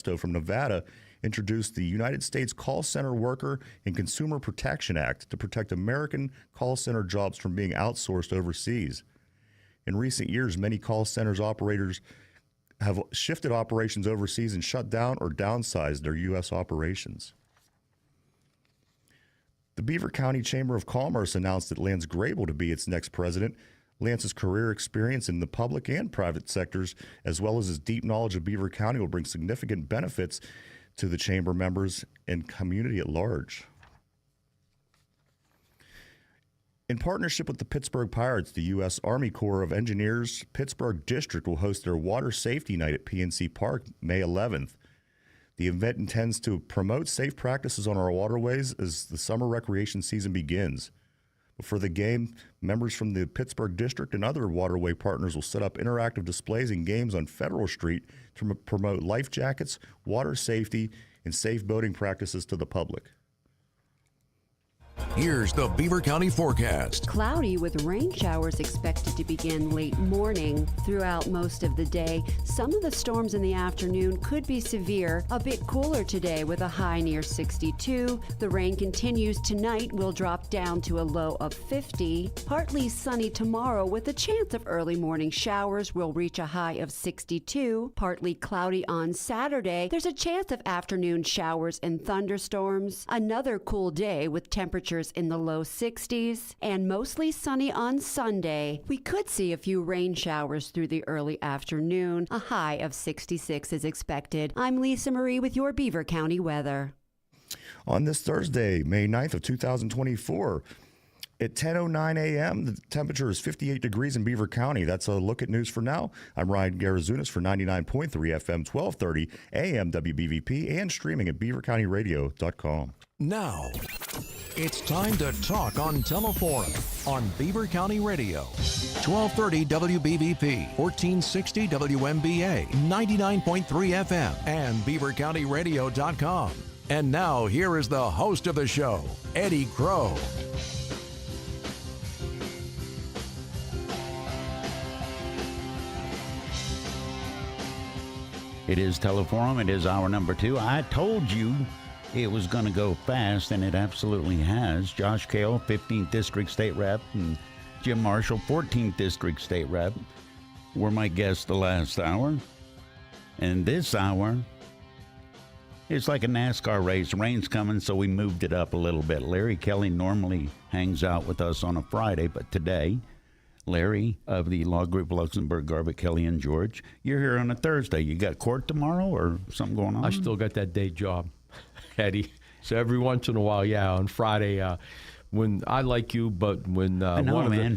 from Nevada introduced the United States Call Center Worker and Consumer Protection Act to protect American call center jobs from being outsourced overseas. In recent years, many call centers operators have shifted operations overseas and shut down or downsized their U.S. operations. The Beaver County Chamber of Commerce announced that Lance Grable to be its next president. Lance's career experience in the public and private sectors, as well as his deep knowledge of Beaver County, will bring significant benefits to the chamber members and community at large. In partnership with the Pittsburgh Pirates, the U.S. Army Corps of Engineers Pittsburgh District will host their Water Safety Night at PNC Park May 11th. The event intends to promote safe practices on our waterways as the summer recreation season begins. For the game, members from the Pittsburgh District and other waterway partners will set up interactive displays and games on Federal Street to promote life jackets, water safety, and safe boating practices to the public. Here's the Beaver County forecast. Cloudy with rain showers expected to begin late morning throughout most of the day. Some of the storms in the afternoon could be severe. A bit cooler today with a high near 62. The rain continues tonight, will drop down to a low of 50. Partly sunny tomorrow with a chance of early morning showers, will reach a high of 62. Partly cloudy on Saturday. There's a chance of afternoon showers and thunderstorms. Another cool day with temperatures in the low 60s, and mostly sunny on Sunday. We could see a few rain showers through the early afternoon. A high of 66 is expected. I'm Lisa Marie with your Beaver County weather. On this Thursday, May 9th of 2024, at 10:09 a.m., the temperature is 58 degrees in Beaver County. That's a look at news for now. I'm Ryan Garazunas for 99.3 FM, 1230 AM WBVP, and streaming at beavercountyradio.com. Now, it's time to talk on Teleforum on Beaver County Radio. 1230 WBVP, 1460 WMBA, 99.3 FM, and beavercountyradio.com. And now, here is the host of the show, Eddie Crow. It is Teleforum. It is hour number 2. I told you it was going to go fast, and it absolutely has. Josh Kale, 15th District State Rep, and Jim Marshall, 14th District State Rep, were my guests the last hour. And this hour, it's like a NASCAR race. Rain's coming, so we moved it up a little bit. Larry Kelly normally hangs out with us on a Friday, but today, Larry of the Law Group Luxembourg, Garbutt, Kelly, and George, you're here on a Thursday. You got court tomorrow or something going on? I still got that day job, Eddie. So every once in a while, yeah, on Friday, when I like you, but when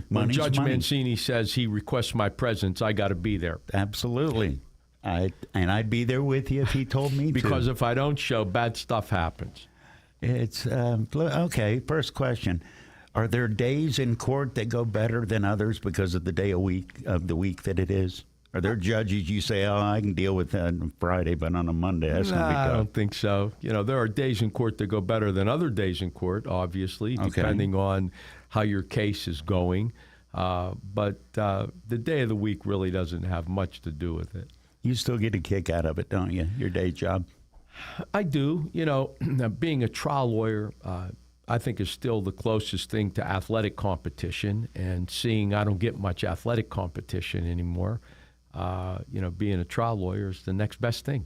when Judge Mancini says he requests my presence, I got to be there. Absolutely. I'd be there with you if he told me to. Because if I don't show, bad stuff happens. It's okay. First question. Are there days in court that go better than others because of the day of the week that it is? Are there judges you say, oh, I can deal with that on Friday, but on a Monday, that's going to be tough? I don't think so. You know, there are days in court that go better than other days in court, obviously, depending on how your case is going. But the day of the week really doesn't have much to do with it. You still get a kick out of it, don't you, your day job? I do. You know, being a trial lawyer, I think is still the closest thing to athletic competition, and seeing I don't get much athletic competition anymore, being a trial lawyer is the next best thing.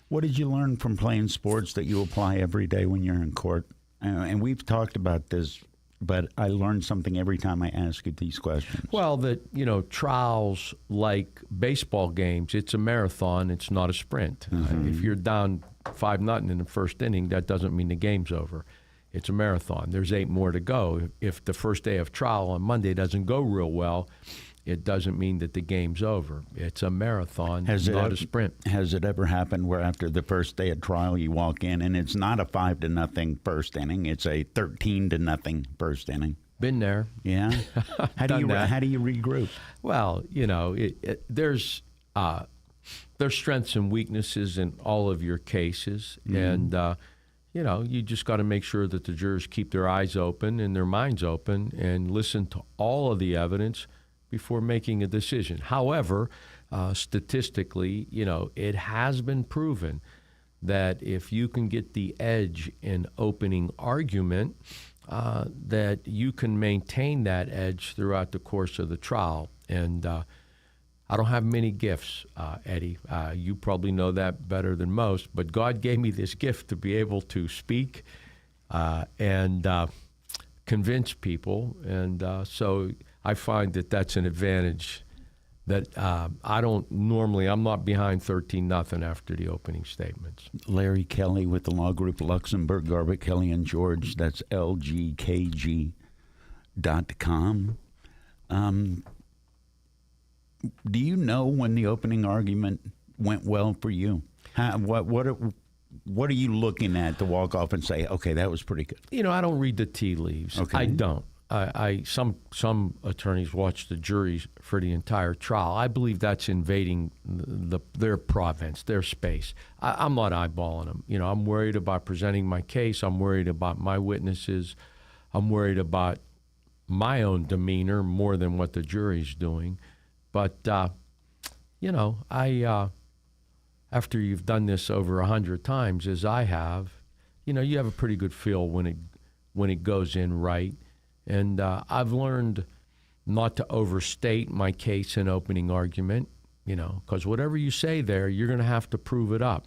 What did you learn from playing sports that you apply every day when you're in court? And we've talked about this, but I learn something every time I ask you these questions. Well, trials like baseball games, it's a marathon, it's not a sprint. Mm-hmm. If you're down 5-0 in the first inning, that doesn't mean the game's over. It's a marathon. There's 8 more to go. If the first day of trial on Monday doesn't go real well, it doesn't mean that the game's over. It's a marathon, not a sprint. Has it ever happened where after the first day of trial you walk in and it's not a 5-0 first inning, it's a 13-0 first inning? Been there. Yeah. How do you regroup? Well, there's strengths and weaknesses in all of your cases, and you just got to make sure that the jurors keep their eyes open and their minds open and listen to all of the evidence before making a decision. However, statistically, it has been proven that if you can get the edge in opening argument, that you can maintain that edge throughout the course of the trial. And I don't have many gifts, Eddie. You probably know that better than most, but God gave me this gift to be able to speak and convince people. And so I find that that's an advantage that I'm not behind 13-0 after the opening statements. Larry Kelly with the law group Luxembourg, Garbutt, Kelly and George. That's lgkg.com. Do you know when the opening argument went well for you? What are you looking at to walk off and say, okay, that was pretty good? I don't read the tea leaves. Okay. I don't. Some attorneys watch the juries for the entire trial. I believe that's invading their province, their space. I'm not eyeballing them. I'm worried about presenting my case. I'm worried about my witnesses. I'm worried about my own demeanor more than what the jury's doing. But after you've done this over 100 times, as I have, you have a pretty good feel when it goes in right. And I've learned not to overstate my case in opening argument, because whatever you say there, you're going to have to prove it up.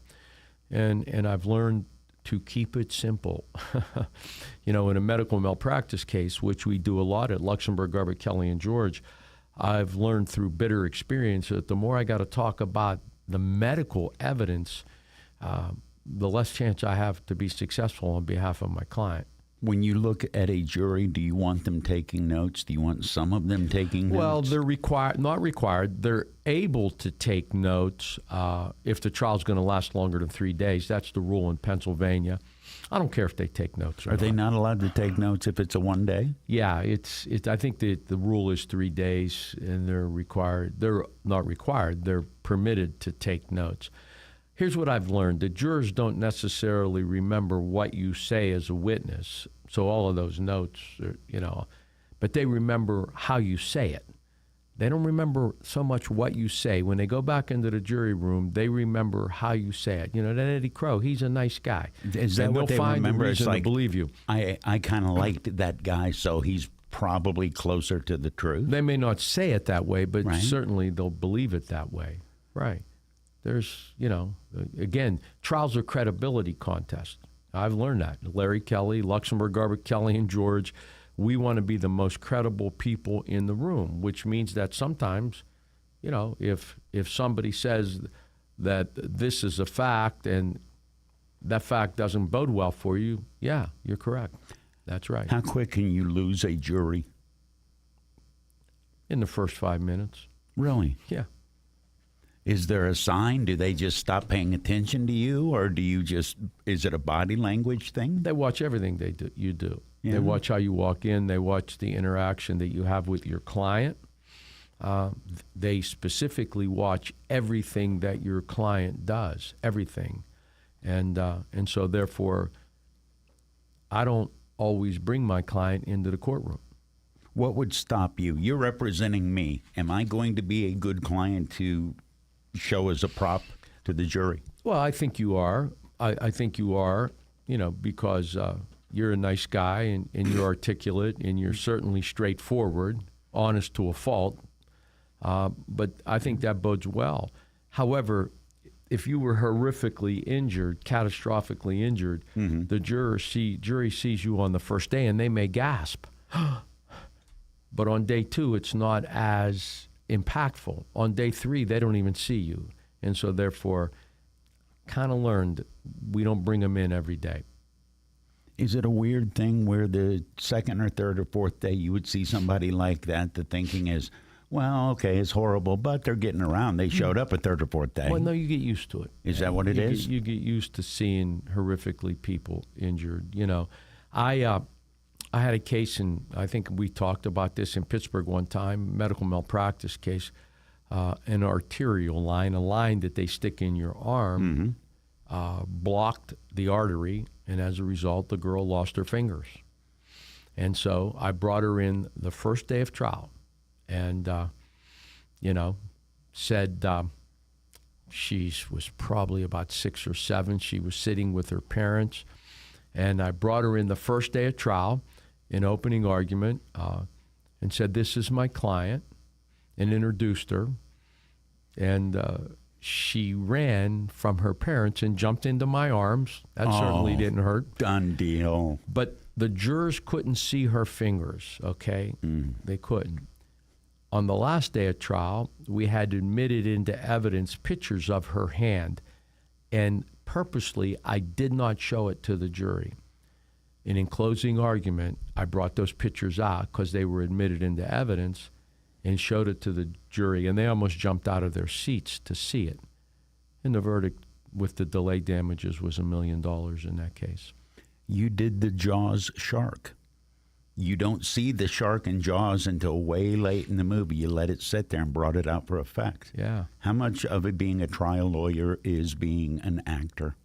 And I've learned to keep it simple. In a medical malpractice case, which we do a lot at Luxembourg, Garbutt, Kelly and George, I've learned through bitter experience that the more I got to talk about the medical evidence, the less chance I have to be successful on behalf of my client. When you look at a jury, do you want them taking notes? Do you want some of them taking notes? Well, they're not required. They're able to take notes if the trial's going to last longer than 3 days. That's the rule in Pennsylvania. I don't care if they take notes or not. Are they not allowed to take notes if it's a 1 day? Yeah, I think the rule is 3 days, and they're not required. They're permitted to take notes. Here's what I've learned. The jurors don't necessarily remember what you say as a witness, so all of those notes, but they remember how you say it. They don't remember so much what you say. When they go back into the jury room, they remember how you say it. That Eddie Crow, he's a nice guy. Is that what they remember? They'll find a reason to believe you. I kind of liked that guy, so he's probably closer to the truth. They may not say it that way, but Right. certainly they'll believe it that way. Right. There's, again, trials are credibility contests. I've learned that. Larry Kelly, Luxembourg, Garbutt, Kelly, and George, we want to be the most credible people in the room, which means that sometimes, if somebody says that this is a fact and that fact doesn't bode well for you, yeah, you're correct. That's right. How quick can you lose a jury? In the first 5 minutes. Really? Yeah. Is there a sign? Do they just stop paying attention to you, or is it a body language thing? They watch everything you do. Yeah. They watch how you walk in. They watch the interaction that you have with your client. They specifically watch everything that your client does, everything. And so therefore, I don't always bring my client into the courtroom. What would stop you? You're representing me. Am I going to be a good client to show as a prop to the jury? Well, I think you are. I think you are, because you're a nice guy and you're articulate and you're certainly straightforward, honest to a fault. But I think that bodes well. However, if you were horrifically injured, catastrophically injured, the jury sees you on the first day and they may gasp. But on day 2, it's not as impactful. On day 3, they don't even see you. And so therefore, kind of learned we don't bring them in every day. Is it a weird thing where the second or third or fourth day you would see somebody like that, the thinking is, well, okay, it's horrible, but they're getting around. They showed up a third or fourth day. Well, no, you get used to it. Is that what it is? You get used to seeing horrifically people injured. I had a case, and I think we talked about this in Pittsburgh one time, medical malpractice case, an arterial line, a line that they stick in your arm, blocked the artery, and as a result, the girl lost her fingers. And so I brought her in the first day of trial and, said, She was probably about 6 or 7. She was sitting with her parents, and I brought her in the first day of trial in opening argument and said, "This is my client," and introduced her. And she ran from her parents and jumped into my arms. That certainly didn't hurt. Done deal. But the jurors couldn't see her fingers, okay? They couldn't. On the last day of trial, we had admitted into evidence pictures of her hand, and purposely I did not show it to the jury. And in closing argument, I brought those pictures out because they were admitted into evidence and showed it to the jury, and they almost jumped out of their seats to see it. And the verdict with the delay damages was $1 million in that case. You did the Jaws shark. You don't see the shark in Jaws until way late in the movie. You let it sit there and brought it out for effect. Yeah. How much of it being a trial lawyer is being an actor?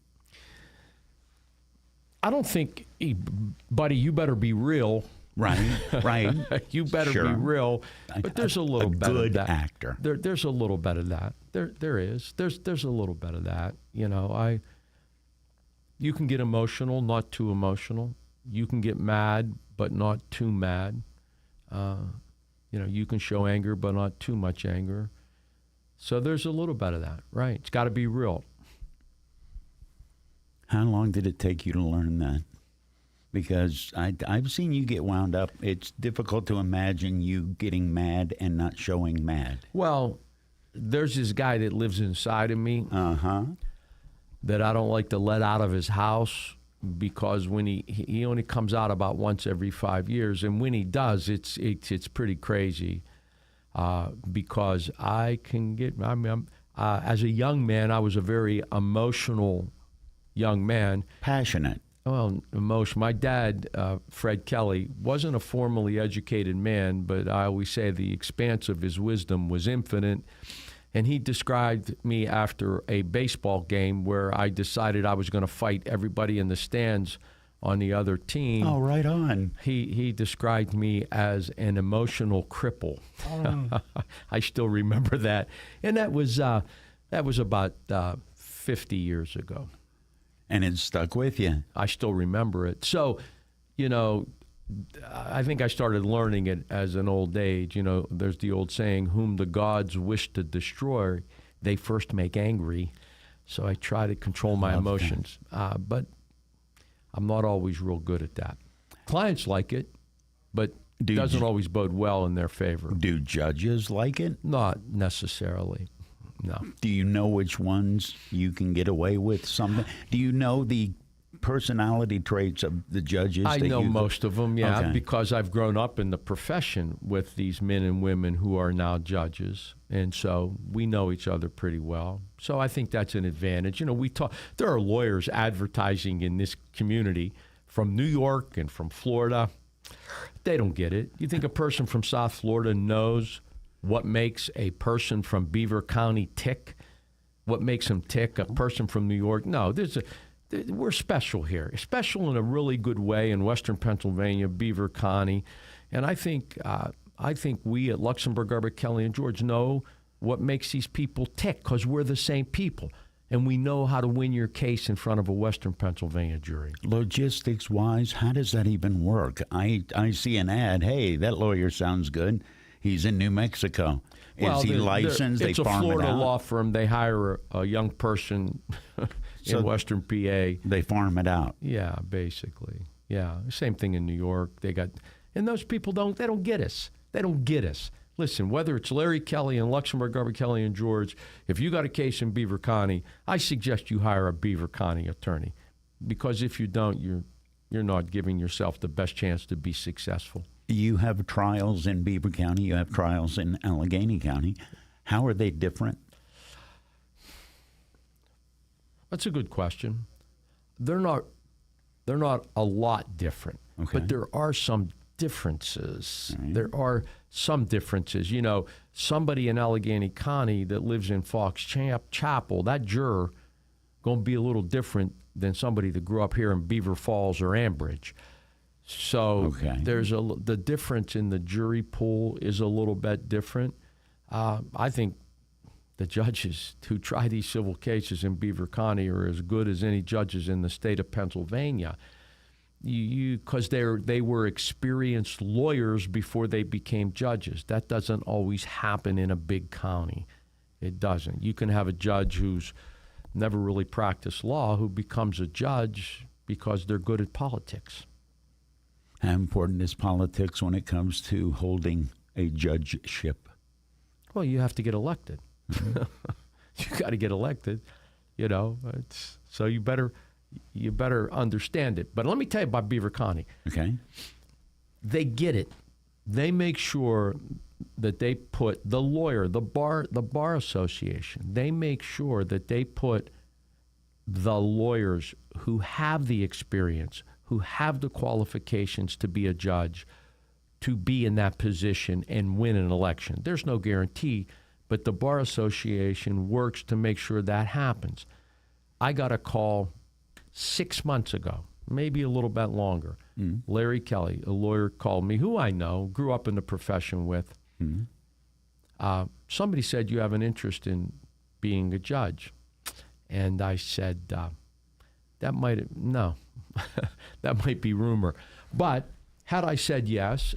I don't think, buddy, you better be real. Right, right. You better Sure. be real. But there's a little bit good of that. actor. There's a little bit of that. There is. There's a little bit of that. You know, you can get emotional, not too emotional. You can get mad, but not too mad. You know, you can show anger, but not too much anger. So there's a little bit of that, right? It's got to be real. How long did it take you to learn that? Because I've seen you get wound up. It's difficult to imagine you getting mad and not showing mad. Well, there's this guy that lives inside of me Uh-huh. that I don't like to let out of his house, because when he only comes out about once every 5 years, and when he does, it's pretty crazy, because I can get. As a young man, I was a very emotional young man. Passionate. Well, emotion. My dad, Fred Kelly, wasn't a formally educated man, but I always say the expanse of his wisdom was infinite. And he described me after a baseball game where I decided I was going to fight everybody in the stands on the other team. Oh, right on. He described me as an emotional cripple. I still remember that. And that was about 50 years ago. And it stuck with you. I still remember it. So, you know, I think I started learning it as an old age. You know, there's the old saying, whom the gods wish to destroy, they first make angry. So I try to control my emotions. But I'm not always real good at that. Clients like it, but it doesn't always bode well in their favor. Do judges like it? Not necessarily. No. Do you know which ones you can get away with something? Do you know the personality traits of the judges? I know most of them, yeah, Okay. because I've grown up in the profession with these men and women who are now judges, and so we know each other pretty well. So I think that's an advantage. You know, there are lawyers advertising in this community from New York and from Florida. They don't get it. You think a person from South Florida knows what makes a person from Beaver County tick? What makes them tick? A person from New York? No, we're special here, special in a really good way in Western Pennsylvania, Beaver County, and I think we at Luxembourg, Garbutt, Kelly, and George know what makes these people tick, because we're the same people, and we know how to win your case in front of a Western Pennsylvania jury. Logistics-wise, how does that even work? I see an ad, hey, that lawyer sounds good. He's in New Mexico. Is he licensed? It's they a farm Florida it out? law firm. They hire a young person in Western PA. They farm it out. Yeah, basically. Yeah, same thing in New York. And those people don't get us. They don't get us. Listen, whether it's Larry Kelly and Luxembourg, Garbutt, Kelly, and George, if you got a case in Beaver County, I suggest you hire a Beaver County attorney, because if you don't, you're not giving yourself the best chance to be successful. You have trials in Beaver County. You have trials in Allegheny County. How are they different? That's a good question. They're not a lot different, Okay. but there are some differences. Right. There are some differences. You know, somebody in Allegheny County that lives in Fox Chapel, that juror going to be a little different than somebody that grew up here in Beaver Falls or Ambridge. So Okay. the difference in the jury pool is a little bit different. I think the judges who try these civil cases in Beaver County are as good as any judges in the state of Pennsylvania. Because they were experienced lawyers before they became judges. That doesn't always happen in a big county. It doesn't. You can have a judge who's never really practiced law who becomes a judge because they're good at politics. How important is politics when it comes to holding a judgeship? Well, you have to get elected. Mm-hmm. You got to get elected. So you better understand it. But let me tell you about Beaver County. Okay. They get it. They make sure that they put the lawyer, the bar association, they make sure that they put the lawyers who have the experience, who have the qualifications to be a judge, to be in that position and win an election. There's no guarantee, but the bar association works to make sure that happens. I got a call 6 months ago, maybe a little bit longer. Larry Kelly, a lawyer, called me, who I know, grew up in the profession with. Somebody said, you have an interest in being a judge. And I said, that might be rumor. But had I said yes,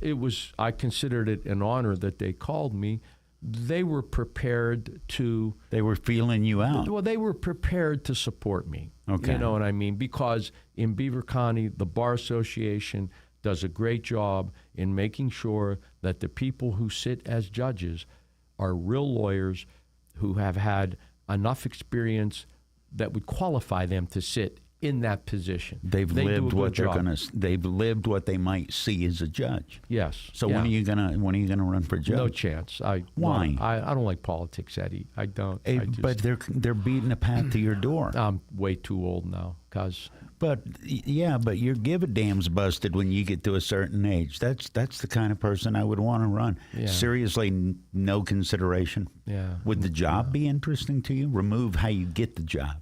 I considered it an honor that they called me. They were prepared to... They were feeling you out. Well, they were prepared to support me. Okay. You know what I mean? Because in Beaver County, the Bar Association does a great job in making sure that the people who sit as judges are real lawyers who have had enough experience that would qualify them to sit in that position. They've lived what they might see as a judge. Yes. So when are you gonna run for judge? No chance. Why? I don't like politics, Eddie. I don't. But they're beating a path to your door. I'm way too old now, cause. But your give a damn's busted when you get to a certain age. That's the kind of person I would want to run. Yeah. Seriously, no consideration. Yeah. Would the job be interesting to you? Remove how you get the job.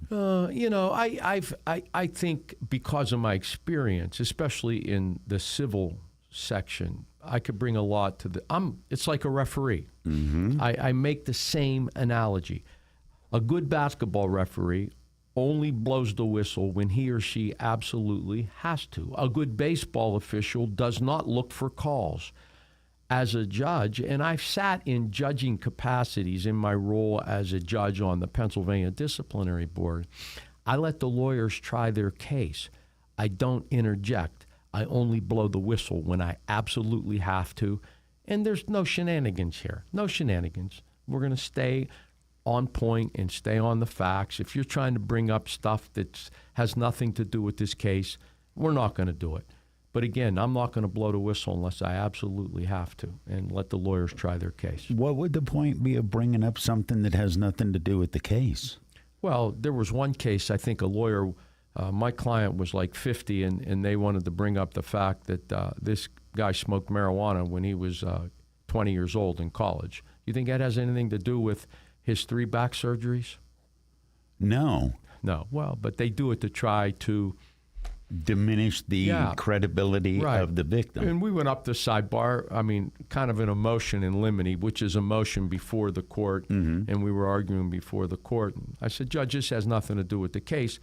I think because of my experience, especially in the civil section, I could bring a lot to it's like a referee. Mm-hmm. I make the same analogy. A good basketball referee only blows the whistle when he or she absolutely has to. A good baseball official does not look for calls. As a judge, and I've sat in judging capacities in my role as a judge on the Pennsylvania Disciplinary Board, I let the lawyers try their case. I don't interject. I only blow the whistle when I absolutely have to. And there's no shenanigans here. No shenanigans. We're going to stay on point and stay on the facts. If you're trying to bring up stuff that has nothing to do with this case, we're not going to do it. But again, I'm not going to blow the whistle unless I absolutely have to, and let the lawyers try their case. What would the point be of bringing up something that has nothing to do with the case? Well, there was one case, I think a lawyer, my client was like 50, and they wanted to bring up the fact that this guy smoked marijuana when he was 20 years old in college. You think that has anything to do with his 3 back surgeries? No. Well, but they do it to try to diminish the credibility of the victim. And we went up the sidebar, kind of an motion in limine, which is a motion before the court, and we were arguing before the court. I said, Judge, this has nothing to do with the case,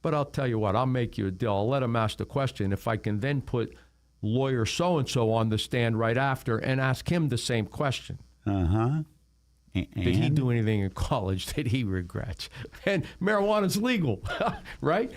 but I'll tell you what, I'll make you a deal. I'll let him ask the question. If I can then put lawyer so-and-so on the stand right after and ask him the same question. Uh-huh. Did he do anything in college that he regrets? And marijuana's legal, right?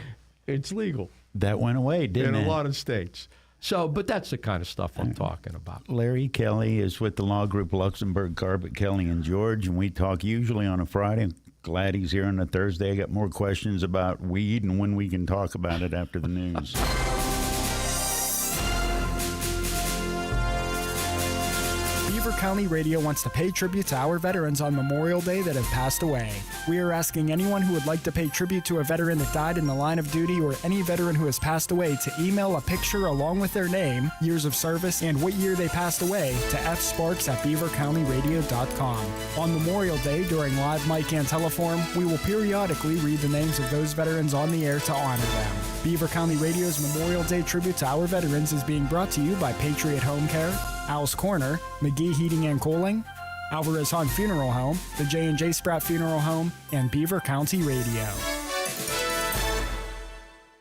It's legal. That went away, didn't it? In a lot of states. So, but that's the kind of stuff I'm talking about. Larry Kelly is with the law group Luxembourg, Carpet, Kelly, and George, and we talk usually on a Friday. Glad he's here on a Thursday. I got more questions about weed and when we can talk about it after the news. Beaver County Radio wants to pay tribute to our veterans on Memorial Day that have passed away. We are asking anyone who would like to pay tribute to a veteran that died in the line of duty or any veteran who has passed away to email a picture along with their name, years of service, and what year they passed away to fsparks@beavercountyradio.com. On Memorial Day, during live mic and teleform, we will periodically read the names of those veterans on the air to honor them. Beaver County Radio's Memorial Day tribute to our veterans is being brought to you by Patriot Home Care, Al's Corner, McGee Heating and Cooling, Alvarez Hunt Funeral Home, the J&J Spratt Funeral Home, and Beaver County Radio.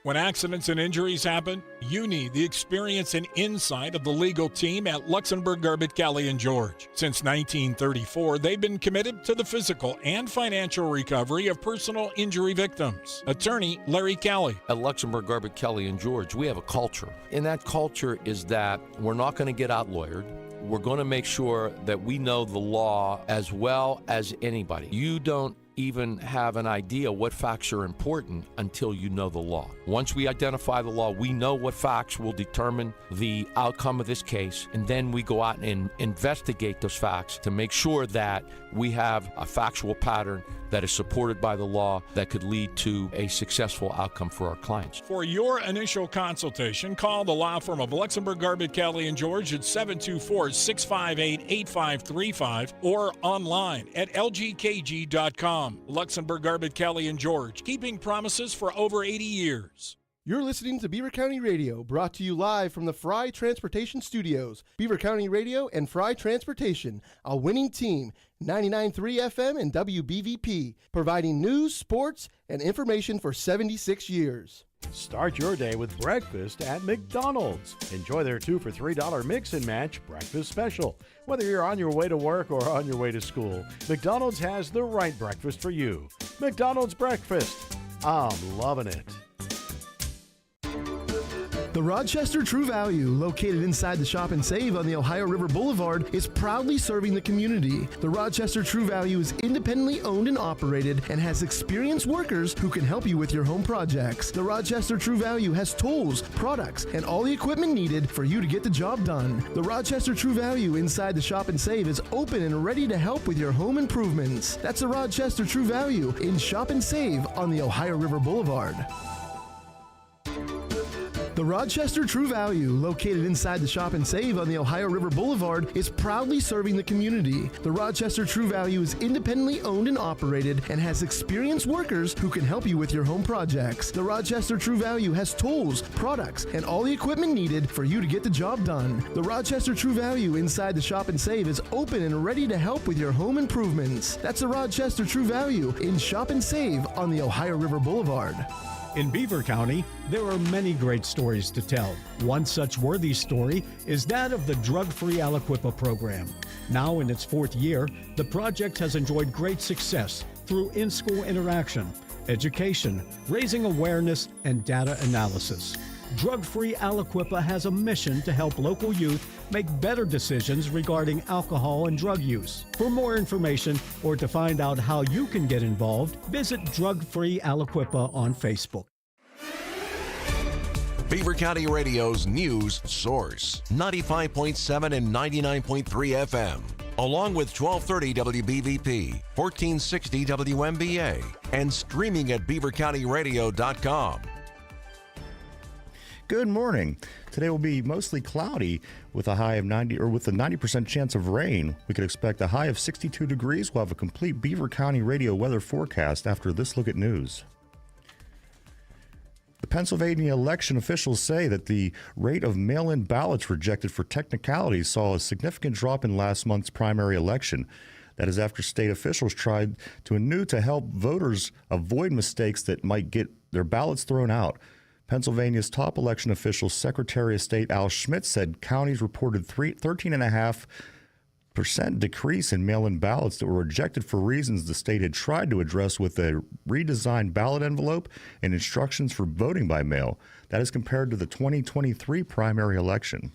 When accidents and injuries happen, you need the experience and insight of the legal team at Luxembourg, Garbett, Kelly & George. Since 1934, they've been committed to the physical and financial recovery of personal injury victims. Attorney Larry Kelly. At Luxembourg, Garbett, Kelly & George, we have a culture. And that culture is that we're not going to get out-lawyered. We're going to make sure that we know the law as well as anybody. You don't even have an idea what facts are important until you know the law. Once we identify the law, we know what facts will determine the outcome of this case, and then we go out and investigate those facts to make sure that we have a factual pattern that is supported by the law that could lead to a successful outcome for our clients. For your initial consultation, call the law firm of Luxembourg, Garbett, Kelly & George at 724-658-8535 or online at lgkg.com. Luxembourg, Garbett, Kelly & George, keeping promises for over 80 years. You're listening to Beaver County Radio, brought to you live from the Fry Transportation Studios. Beaver County Radio and Fry Transportation, a winning team. 99.3 FM and WBVP, providing news, sports, and information for 76 years. Start your day with breakfast at McDonald's. Enjoy their 2 for $3 mix and match breakfast special. Whether you're on your way to work or on your way to school, McDonald's has the right breakfast for you. McDonald's breakfast. I'm loving it. The Rochester True Value, located inside the Shop and Save on the Ohio River Boulevard, is proudly serving the community. The Rochester True Value is independently owned and operated and has experienced workers who can help you with your home projects. The Rochester True Value has tools, products, and all the equipment needed for you to get the job done. The Rochester True Value inside the Shop and Save is open and ready to help with your home improvements. That's the Rochester True Value in Shop and Save on the Ohio River Boulevard. The Rochester True Value, located inside the Shop and Save on the Ohio River Boulevard, is proudly serving the community. The Rochester True Value is independently owned and operated and has experienced workers who can help you with your home projects. The Rochester True Value has tools, products, and all the equipment needed for you to get the job done. The Rochester True Value inside the Shop and Save is open and ready to help with your home improvements. That's the Rochester True Value in Shop and Save on the Ohio River Boulevard. In Beaver County, there are many great stories to tell. One such worthy story is that of the Drug-Free Aliquippa program. Now in its 4th year, the project has enjoyed great success through in-school interaction, education, raising awareness, and data analysis. Drug-Free Aliquippa has a mission to help local youth make better decisions regarding alcohol and drug use. For more information or to find out how you can get involved, visit Drug-Free Aliquippa on Facebook. Beaver County Radio's news source, 95.7 and 99.3 FM, along with 1230 WBVP, 1460 WMBA, and streaming at beavercountyradio.com. Good morning. Today will be mostly cloudy with a high of 90% chance of rain. We could expect a high of 62 degrees. We'll have a complete Beaver County radio weather forecast after this look at news. The Pennsylvania election officials say that the rate of mail-in ballots rejected for technicalities saw a significant drop in last month's primary election. That is after state officials tried to help voters avoid mistakes that might get their ballots thrown out. Pennsylvania's top election official, Secretary of State Al Schmidt, said counties reported 13.5% decrease in mail-in ballots that were rejected for reasons the state had tried to address with a redesigned ballot envelope and instructions for voting by mail. That is compared to the 2023 primary election.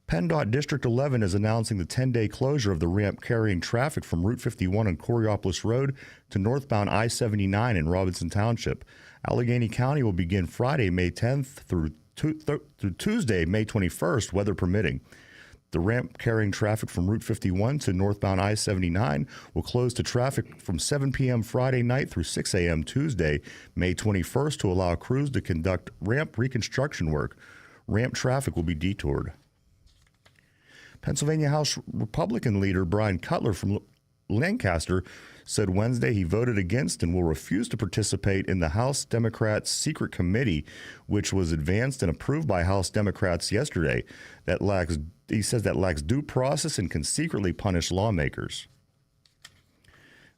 PennDOT District 11 is announcing the 10-day closure of the ramp carrying traffic from Route 51 on Coriopolis Road to northbound I-79 in Robinson Township. Allegheny County will begin Friday, May 10th through Tuesday, May 21st, weather permitting. The ramp carrying traffic from Route 51 to northbound I-79 will close to traffic from 7 p.m. Friday night through 6 a.m. Tuesday, May 21st, to allow crews to conduct ramp reconstruction work. Ramp traffic will be detoured. Pennsylvania House Republican leader Brian Cutler from Lancaster said Wednesday he voted against and will refuse to participate in the House Democrats' secret committee, which was advanced and approved by House Democrats yesterday. That lacks he says that lacks due process and can secretly punish lawmakers.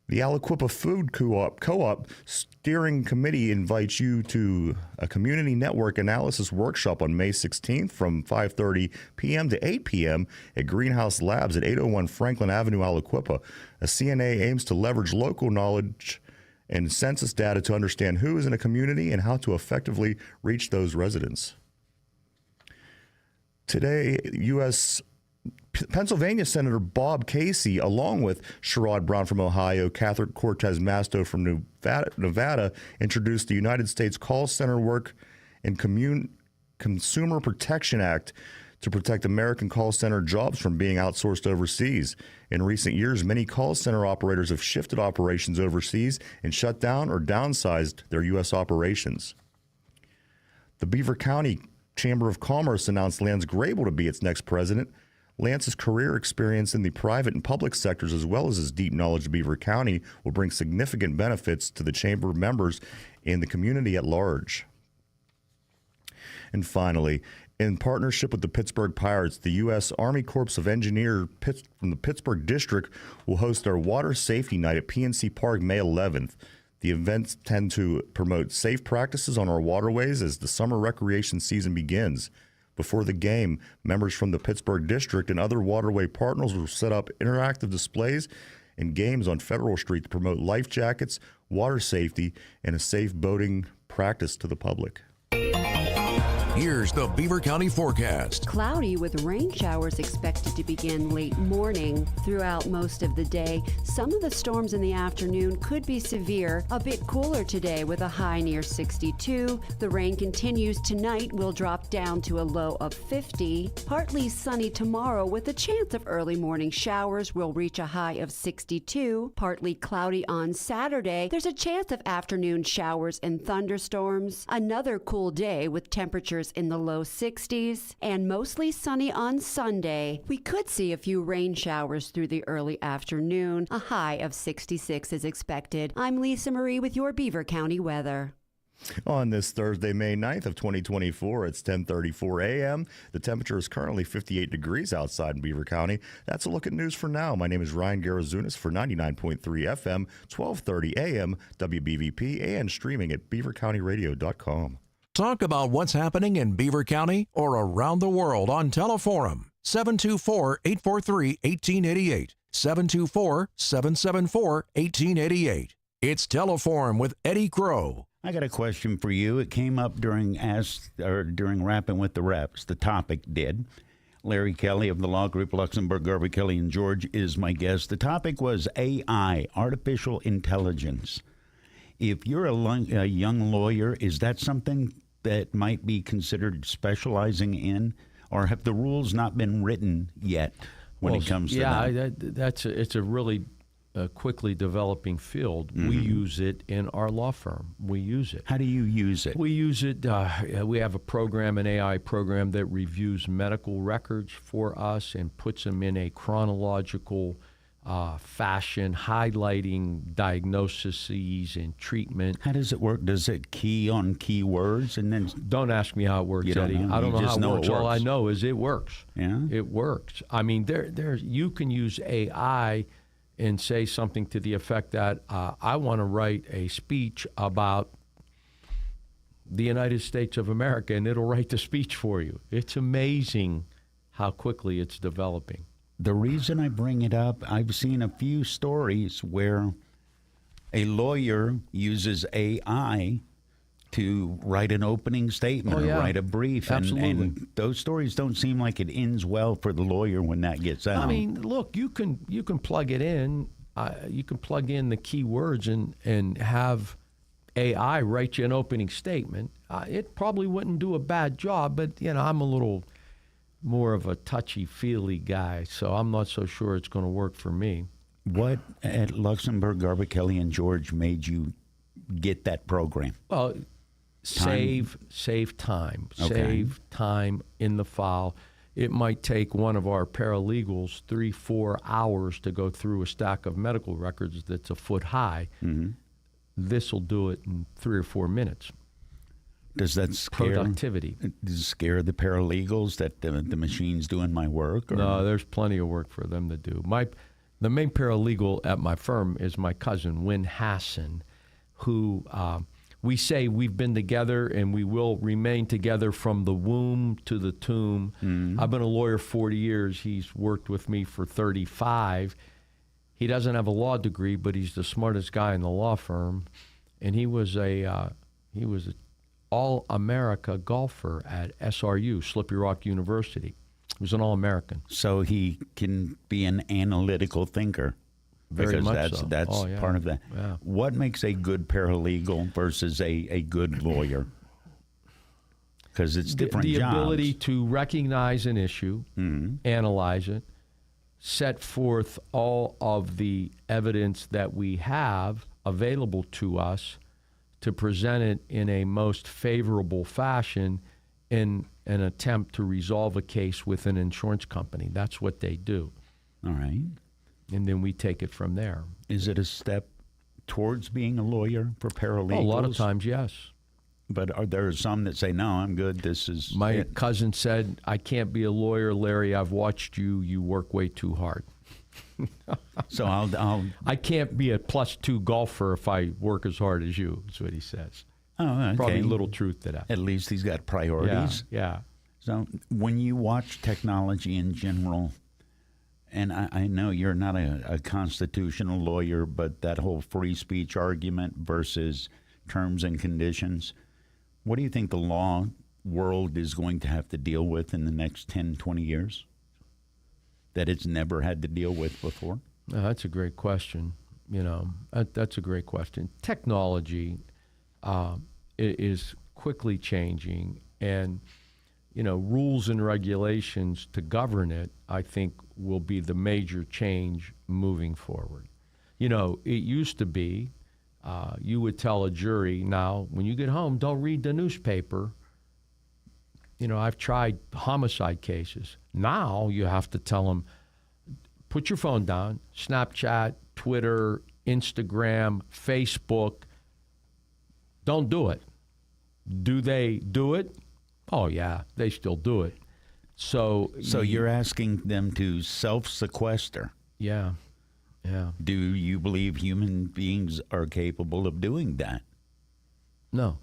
The Aliquippa Food Co-op Steering Committee invites you to a community network analysis workshop on May 16th from 5:30 p.m. to 8 p.m. at Greenhouse Labs at 801 Franklin Avenue, Aliquippa. A CNA aims to leverage local knowledge and census data to understand who is in a community and how to effectively reach those residents. Today, Pennsylvania Senator Bob Casey, along with Sherrod Brown from Ohio, Catherine Cortez Masto from Nevada, introduced the United States Call Center Work and Consumer Protection Act to protect American call center jobs from being outsourced overseas. In recent years, many call center operators have shifted operations overseas and shut down or downsized their U.S. operations. The Beaver County Chamber of Commerce announced Lance Grable to be its next president. Lance's career experience in the private and public sectors, as well as his deep knowledge of Beaver County, will bring significant benefits to the Chamber members and the community at large. And finally, in partnership with the Pittsburgh Pirates, the U.S. Army Corps of Engineers from the Pittsburgh District will host our Water Safety Night at PNC Park May 11th. The events tend to promote safe practices on our waterways as the summer recreation season begins. Before the game, members from the Pittsburgh District and other waterway partners will set up interactive displays and games on Federal Street to promote life jackets, water safety, and a safe boating practice to the public. Here's the Beaver County forecast. Cloudy with rain showers expected to begin late morning throughout most of the day. Some of the storms in the afternoon could be severe. A bit cooler today with a high near 62. The rain continues tonight, will drop down to a low of 50. Partly sunny tomorrow with a chance of early morning showers, will reach a high of 62. Partly cloudy on Saturday. There's a chance of afternoon showers and thunderstorms. Another cool day with temperatures in the low 60s, and mostly sunny on Sunday. We could see a few rain showers through the early afternoon. A high of 66 is expected. I'm Lisa Marie with your Beaver County weather. On this Thursday, May 9th of 2024, it's 10:34 a.m. The temperature is currently 58 degrees outside in Beaver County. That's a look at news for now. My name is Ryan Garazunas for 99.3 FM, 1230 a.m. WBVP, and streaming at beavercountyradio.com. Talk about what's happening in Beaver County or around the world on Teleforum. 724-843-1888. 724-774-1888. It's Teleforum with Eddie Crow. I got a question for you. It came up during Rapping with the Reps. The topic did. Larry Kelly of the law group Luxembourg, Garvey, Kelly & George is my guest. The topic was AI, artificial intelligence. If you're a young lawyer, is that something that might be considered specializing in, or have the rules not been written yet when it comes to that? It's a really quickly developing field. Mm-hmm. We use it in our law firm. We use it. How do you use it? We use it. We have a program, an AI program that reviews medical records for us and puts them in a chronological fashion, highlighting diagnoses and treatment. How does it work? Does it key on keywords and then? Don't ask me how it works, Eddie. I don't know how it works. All I know is it works. Yeah, it works. I mean, you can use AI and say something to the effect that I want to write a speech about the United States of America, and it'll write the speech for you. It's amazing how quickly it's developing. The reason I bring it up, I've seen a few stories where a lawyer uses AI to write an opening statement or write a brief. And those stories don't seem like it ends well for the lawyer when that gets out. I mean, look, you can plug it in. You can plug in the key words and have AI write you an opening statement. It probably wouldn't do a bad job, but, I'm a little more of a touchy-feely guy, so I'm not so sure it's going to work for me. What at Luxembourg, Garvey, Kelly & George made you get that program? Well, save time. Okay. Save time in the file. It might take one of our paralegals 3-4 hours to go through a stack of medical records that's a foot high. Mm-hmm. This will do it in 3 or 4 minutes. Does that scare productivity. Does it scare the paralegals that the machine's doing my work? Or? No, there's plenty of work for them to do. The main paralegal at my firm is my cousin, Win Hassan, who we say we've been together and we will remain together from the womb to the tomb. I've been a lawyer 40 years. He's worked with me for 35. He doesn't have a law degree, but he's the smartest guy in the law firm. And he was a All-America golfer at SRU, Slippery Rock University. He was an All-American. So he can be an analytical thinker. Very because much that's so. that's Oh, yeah. part of that. Yeah. What makes a good paralegal versus a good lawyer? Because it's different the jobs. ability to recognize an issue, analyze it, set forth all of the evidence that we have available to us to present it in a most favorable fashion in an attempt to resolve a case with an insurance company. That's what they do. All right. And then we take it from there. Is it a step towards being a lawyer for paralegals? A lot of times, yes. But are there some that say, no, I'm good, this is My it? cousin said, I can't be a lawyer, Larry. I've watched you. You work way too hard. So I can't be a +2 golfer if I work as hard as you. That's what he says. Oh, okay. Probably a little truth to that. At least he's got priorities. Yeah. So when you watch technology in general, and I know you're not a constitutional lawyer, but that whole free speech argument versus terms and conditions, what do you think the law world is going to have to deal with in the next 10, 20 years that it's never had to deal with before? That's a great question. That's a great question. Technology is quickly changing, and rules and regulations to govern it, I think, will be the major change moving forward. It used to be you would tell a jury, now, when you get home, don't read the newspaper. I've tried homicide cases. Now you have to tell them, put your phone down, Snapchat, Twitter, Instagram, Facebook. Don't do it. Do they do it? Oh, yeah, they still do it. So you're asking them to self-sequester. Yeah. Do you believe human beings are capable of doing that? No.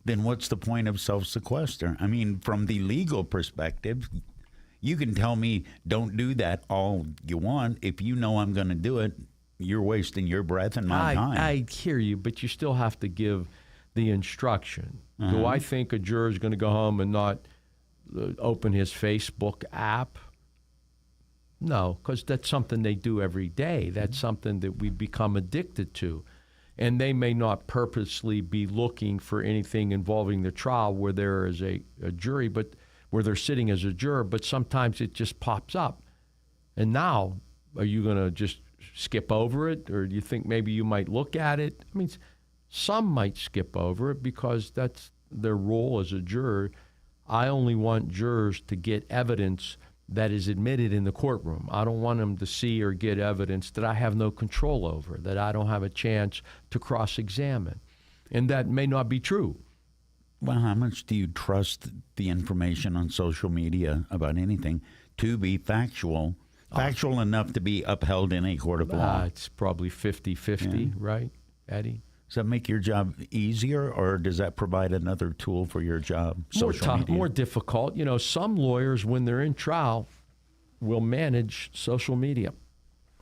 Then what's the point of self-sequester? I mean, from the legal perspective, you can tell me don't do that all you want. If you know I'm going to do it, you're wasting your breath and my time. I hear you, but you still have to give the instruction. Do I think a juror is going to go home and not open his Facebook app? No, because that's something they do every day. That's something that we become addicted to. And they may not purposely be looking for anything involving the trial where there is a jury, but where they're sitting as a juror, but sometimes it just pops up. And now, are you going to just skip over it, or do you think maybe you might look at it? I mean, some might skip over it because that's their role as a juror. I only want jurors to get evidence that is admitted in the courtroom. I don't want them to see or get evidence that I have no control over, that I don't have a chance to cross-examine. And that may not be true. Well, how much do you trust the information on social media about anything to be factual enough to be upheld in a court of law? It's probably 50-50, right, Eddie? Does that make your job easier, or does that provide another tool for your job? More difficult. Some lawyers, when they're in trial, will manage social media.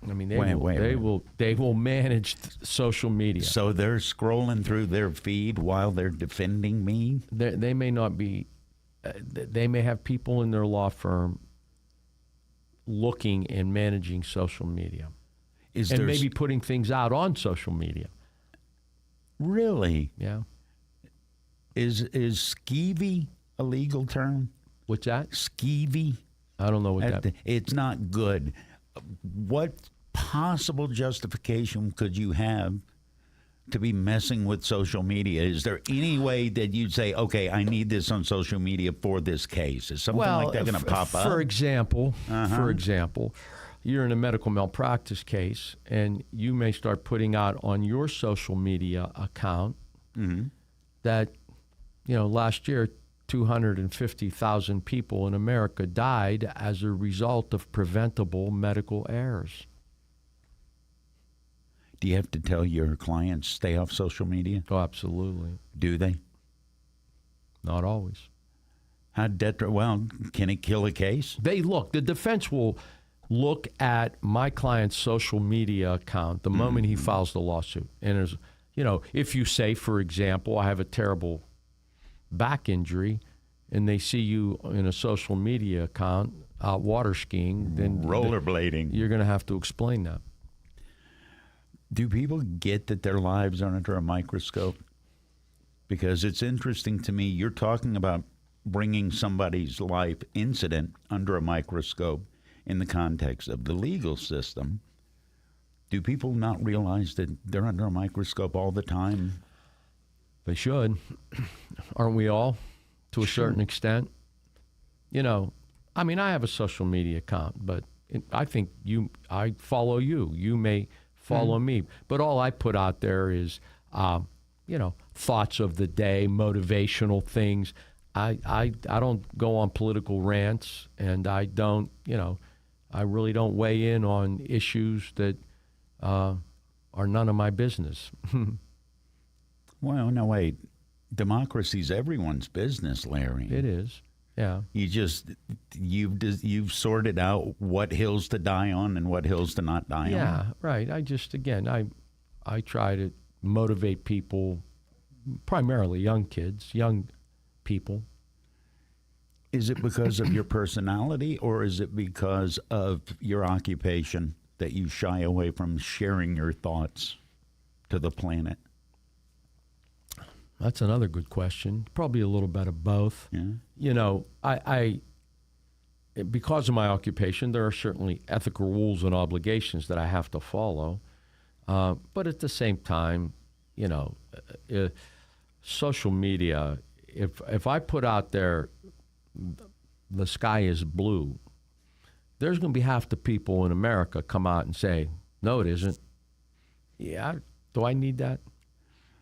I mean, they will manage social media. So they're scrolling through their feed while they're defending me? They may not be. They may have people in their law firm looking and managing social media, and maybe putting things out on social media. Really? Yeah. Is skeevy a legal term? What's that? Skeevy? I don't know what that. It's not good. What possible justification could you have to be messing with social media? Is there any way that you'd say, okay, I need this on social media for this case? Is something like that going to pop up? For example, you're in a medical malpractice case, and you may start putting out on your social media account that last year, 250,000 people in America died as a result of preventable medical errors. Do you have to tell your clients stay off social media? Oh, absolutely. Do they? Not always. Well, can it kill a case? The defense will look at my client's social media account the moment he files the lawsuit. And there's, if you say, for example, I have a terrible back injury, and they see you in a social media account out water skiing, then rollerblading, you're going to have to explain that. Do people get that their lives are under a microscope? Because it's interesting to me, you're talking about bringing somebody's life incident under a microscope in the context of the legal system. Do people not realize that they're under a microscope all the time? They should. Aren't we all, to a certain extent? I have a social media account, but I think I follow you. You may follow me. But all I put out there is, thoughts of the day, motivational things. I don't go on political rants, and I don't, I really don't weigh in on issues that are none of my business. Well, no, wait. Democracy's everyone's business, Larry. It is, yeah. You've sorted out what hills to die on and what hills to not die on. Yeah, right. I try to motivate people, primarily young kids, young people. Is it because of your personality, or is it because of your occupation that you shy away from sharing your thoughts to the planet? That's another good question. Probably a little bit of both. Yeah. I because of my occupation, there are certainly ethical rules and obligations that I have to follow. But at the same time, social media, if I put out there, the sky is blue, there's going to be half the people in America come out and say, no, it isn't. Yeah, do I need that?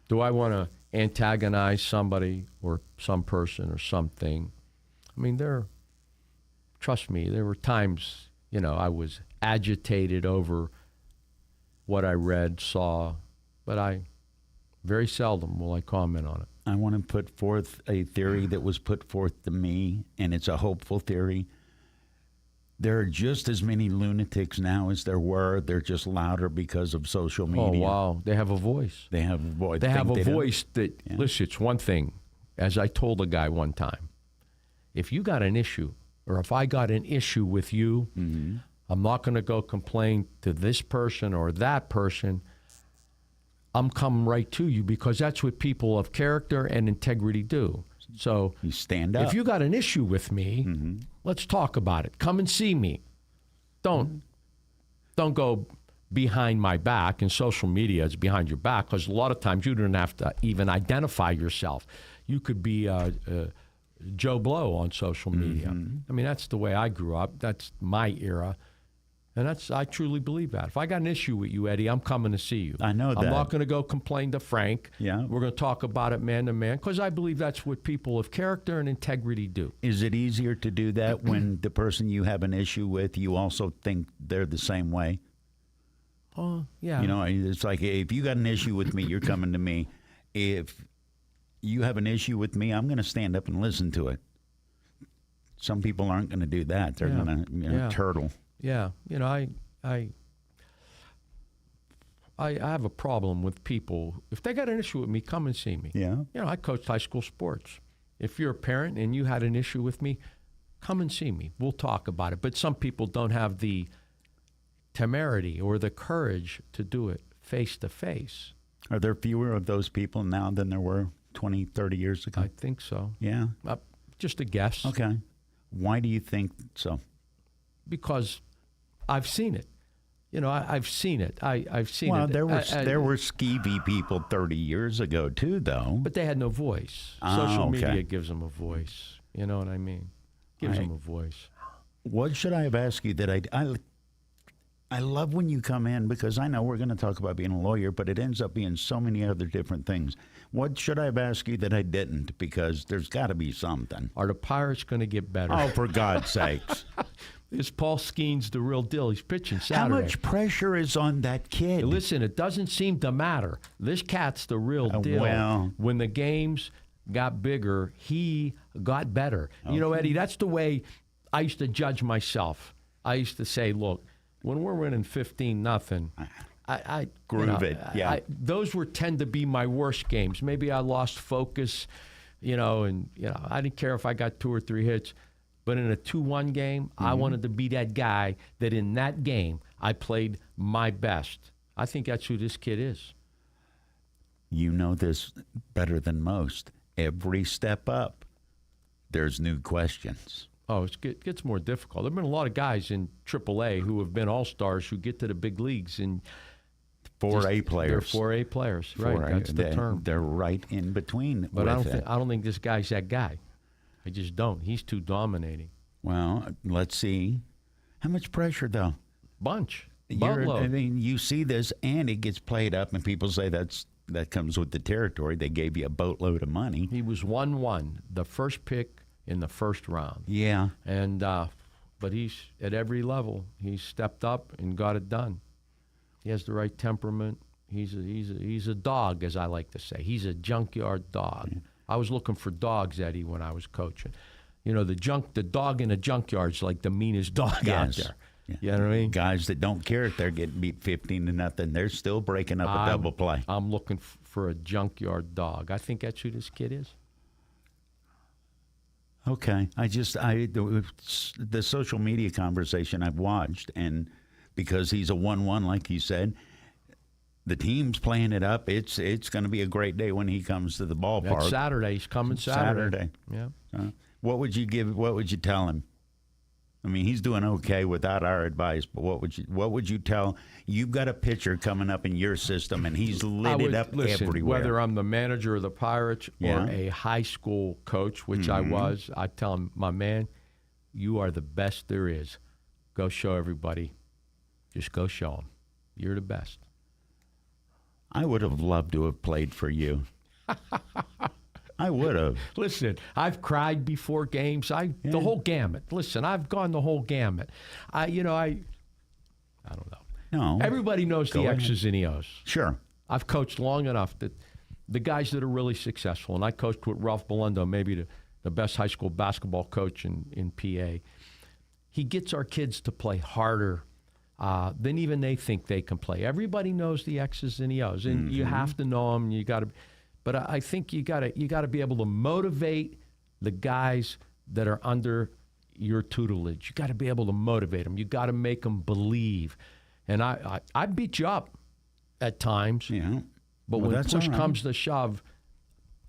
Do I want to antagonize somebody or some person or something? Trust me, there were times, I was agitated over what I read, saw, but very seldom will I comment on it. I want to put forth a theory that was put forth to me, and it's a hopeful theory. There are just as many lunatics now as there were. They're just louder because of social media. Oh, wow. They have a voice. They have a voice. They have a voice that, listen, it's one thing. As I told a guy one time, if you got an issue, or if I got an issue with you, I'm not going to go complain to this person or that person. I'm coming right to you, because that's what people of character and integrity do. So you stand up. If you got an issue with me, let's talk about it. Come and see me. Don't go behind my back, and social media is behind your back, because a lot of times you don't have to even identify yourself. You could be Joe Blow on social media. That's the way I grew up. That's my era. And I truly believe that. If I got an issue with you, Eddie, I'm coming to see you. I know that. I'm not going to go complain to Frank. Yeah. We're going to talk about it man to man, because I believe that's what people of character and integrity do. Is it easier to do that when the person you have an issue with, you also think they're the same way? Oh, yeah. It's like, if you got an issue with me, you're coming to me. If you have an issue with me, I'm going to stand up and listen to it. Some people aren't going to do that. They're going to turtle. Yeah, I have a problem with people. If they got an issue with me, come and see me. Yeah. I coached high school sports. If you're a parent and you had an issue with me, come and see me. We'll talk about it. But some people don't have the temerity or the courage to do it face to face. Are there fewer of those people now than there were 20, 30 years ago? I think so. Yeah. Just a guess. Okay. Why do you think so? Because I've seen it. I've seen it. I've seen it. Well, there were skeevy people 30 years ago too, though. But they had no voice. Social media gives them a voice. You know what I mean? Gives them a voice. What should I have asked you that I love when you come in because I know we're going to talk about being a lawyer, but it ends up being so many other different things. What should I have asked you that I didn't? Because there's got to be something. Are the Pirates going to get better? Oh, for God's sakes. Is Paul Skeens the real deal? He's pitching Saturday. How much pressure is on that kid? Listen, it doesn't seem to matter. This cat's the real deal. Well. When the games got bigger, he got better. Okay. You know, Eddie, that's the way I used to judge myself. I used to say, look, when we're winning 15-0, I groove it. Yeah, those tend to be my worst games. Maybe I lost focus, and I didn't care if I got 2 or 3 hits. But in a 2-1 game, I wanted to be that guy that in that game I played my best. I think that's who this kid is. You know this better than most. Every step up, there's new questions. Oh, it gets more difficult. There have been a lot of guys in AAA who have been all-stars who get to the big leagues and 4A players. They're 4A players, right? 4A, That's the term. They're right in between. But I don't think this guy's that guy. I just don't. He's too dominating. Well, let's see. How much pressure, though? Bunch. I mean, you see this, and it gets played up, and people say that comes with the territory. They gave you a boatload of money. He was 1-1, the first pick in the first round. Yeah. And but he's at every level. He's stepped up and got it done. He has the right temperament. He's a dog, as I like to say. He's a junkyard dog. Yeah. I was looking for dogs, Eddie, when I was coaching. The dog in a junkyard's like the meanest dog out there. Yeah. You know what I mean? Guys that don't care if they're getting beat 15-0, they're still breaking up a double play. I'm looking for a junkyard dog. I think that's who this kid is. Okay. The social media conversation I've watched, and because he's a 1-1, like you said, the team's playing it up. It's going to be a great day when he comes to the ballpark. That's Saturday. He's coming Saturday. Yeah. What would you tell him? I mean, he's doing okay without our advice, but what would you tell? You've got a pitcher coming up in your system, and he's lit it up everywhere. Whether I'm the manager of the Pirates or a high school coach, which I was, I tell him, my man, you are the best there is. Go show everybody. Just go show them. You're the best. I would have loved to have played for you. I would have. Listen, I've cried before games. The whole gamut. Listen, I've gone the whole gamut. I don't know. No. Everybody knows the X's and O's. Sure. I've coached long enough that the guys that are really successful, and I coached with Ralph Belundo, maybe the best high school basketball coach in PA. He gets our kids to play harder than even they think they can play. Everybody knows the X's and the O's, and you have to know them. You got to. But I think you got to be able to motivate the guys that are under your tutelage. You got to be able to motivate them. You got to make them believe. And I beat you up at times. Yeah. But when push comes to shove,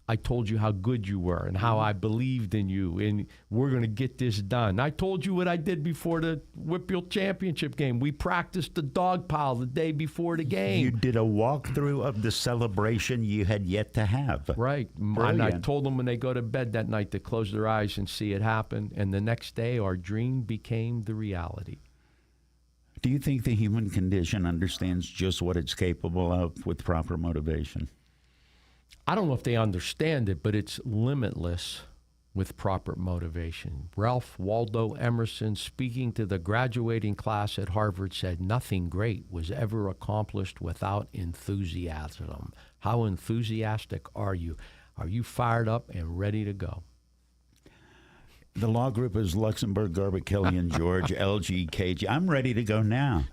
I told you how good you were and how I believed in you, and we're going to get this done. I told you what I did before the Whitfield Championship game. We practiced the dog pile the day before the game. You did a walkthrough of the celebration you had yet to have. Right. Brilliant. And I told them when they go to bed that night to close their eyes and see it happen. And the next day, our dream became the reality. Do you think the human condition understands just what it's capable of with proper motivation? I don't know if they understand it, but it's limitless with proper motivation. Ralph Waldo Emerson, speaking to the graduating class at Harvard, said, "Nothing great was ever accomplished without enthusiasm." How enthusiastic are you? Are you fired up and ready to go? The law group is Luxembourg, Garbutt, Kelly, and George, LGKG. I'm ready to go now.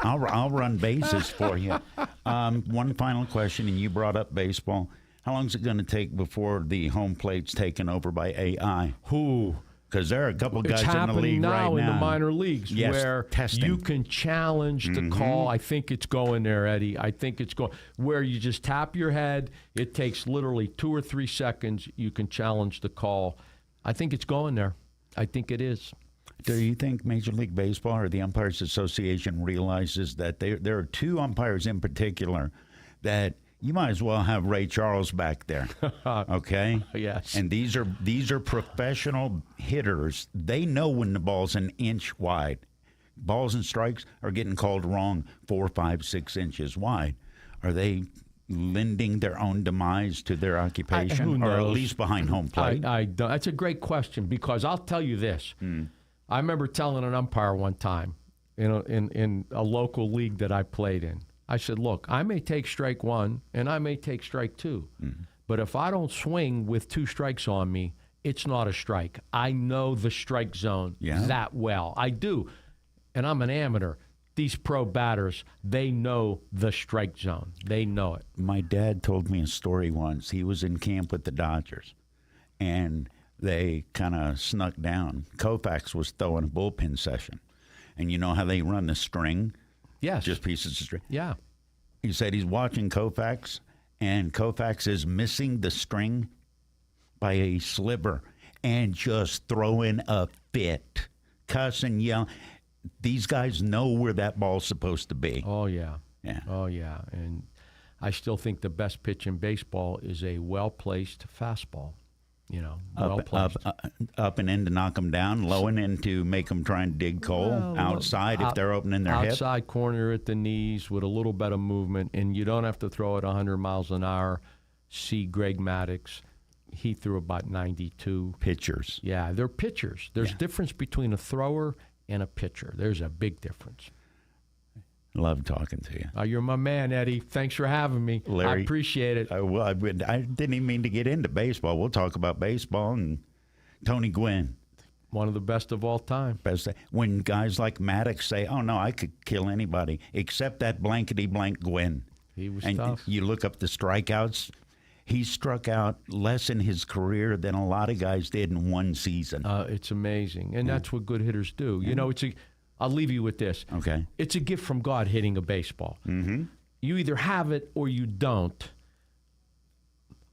I'll run bases for you. One final question, and you brought up baseball. How long is it going to take before the home plate's taken over by AI? Because there are a couple guys in the league right now. It's happening now in the minor leagues where testing. You can challenge the call. I think it's going there, Eddie. I think it's going where you just tap your head. It takes literally 2 or 3 seconds. You can challenge the call. I think it's going there. I think it is. Do you think Major League Baseball or the Umpires Association realizes that there are 2 umpires in particular that you might as well have Ray Charles back there, okay? Yes. And these are professional hitters. They know when the ball's an inch wide. balls and strikes are getting called wrong 4, 5, 6 inches wide. Are they lending their own demise to their occupation, who or at knows? least behind home plate? I don't. That's a great question, because I'll tell you this. I remember telling an umpire one time, in a local league that I played in. I said, look, I may take strike one and I may take strike two, but if I don't swing with 2 strikes on me, it's not a strike. I know the strike zone that well. I do. And I'm an amateur. These pro batters, they know the strike zone. They know it. My dad told me a story once. He was in camp with the Dodgers, and they kind of snuck down. Koufax was throwing a bullpen session. And you know how they run the string? Yes. Just pieces of string. Yeah. He said he's watching Koufax, and Koufax is missing the string by a sliver and just throwing a fit, cussing, yelling. These guys know where that ball's supposed to be. Oh, yeah. Yeah. Oh, yeah. And I still think the best pitch in baseball is a well-placed fastball. Well-placed. Up and in to knock them down, low and in to make them try and dig coal, outside if they're opening their hip. Outside corner at the knees with a little bit of movement, and you don't have to throw it 100 miles an hour. See Greg Maddux. He threw about 92. Pitchers. Yeah, they're pitchers. There's a difference between a thrower and a pitcher. There's a big difference. Love talking to you. You're my man, Eddie. Thanks for having me. Larry, I appreciate it. I didn't even mean to get into baseball. We'll talk about baseball and Tony Gwynn. One of the best of all time. Best. When guys like Maddox say, oh, no, I could kill anybody except that blankety-blank Gwynn. He was and tough. You look up the strikeouts. He struck out less in his career than a lot of guys did in one season. It's amazing. And that's what good hitters do. I'll leave you with this. Okay. It's a gift from God hitting a baseball. Mm-hmm. You either have it or you don't.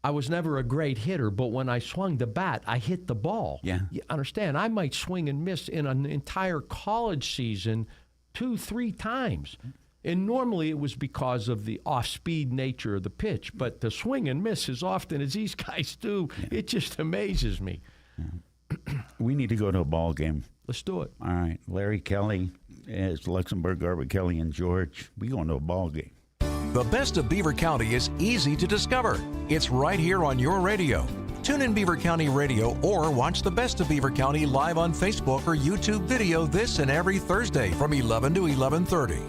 I was never a great hitter, but when I swung the bat, I hit the ball. Yeah. You understand? I might swing and miss in an entire college season 2-3 times. And normally it was because of the off-speed nature of the pitch. But to swing and miss as often as these guys do, it just amazes me. Yeah. We need to go to a ball game. Let's do it. All right. Larry Kelly, it's Luxembourg, Garbett, Kelly, and George. We going to a ball game. The best of Beaver County is easy to discover. It's right here on your radio. Tune in Beaver County Radio or watch the best of Beaver County live on Facebook or YouTube video this and every Thursday from 11 to 11:30.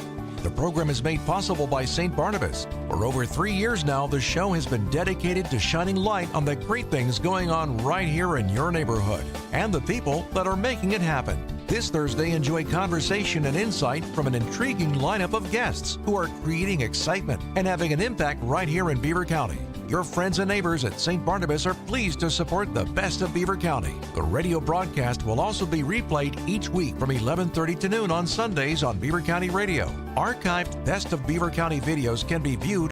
The program is made possible by St. Barnabas. For over 3 years now, the show has been dedicated to shining light on the great things going on right here in your neighborhood and the people that are making it happen. This Thursday, enjoy conversation and insight from an intriguing lineup of guests who are creating excitement and having an impact right here in Beaver County. Your friends and neighbors at St. Barnabas are pleased to support the best of Beaver County. The radio broadcast will also be replayed each week from 11:30 to noon on Sundays on Beaver County Radio. Archived Best of Beaver County videos can be viewed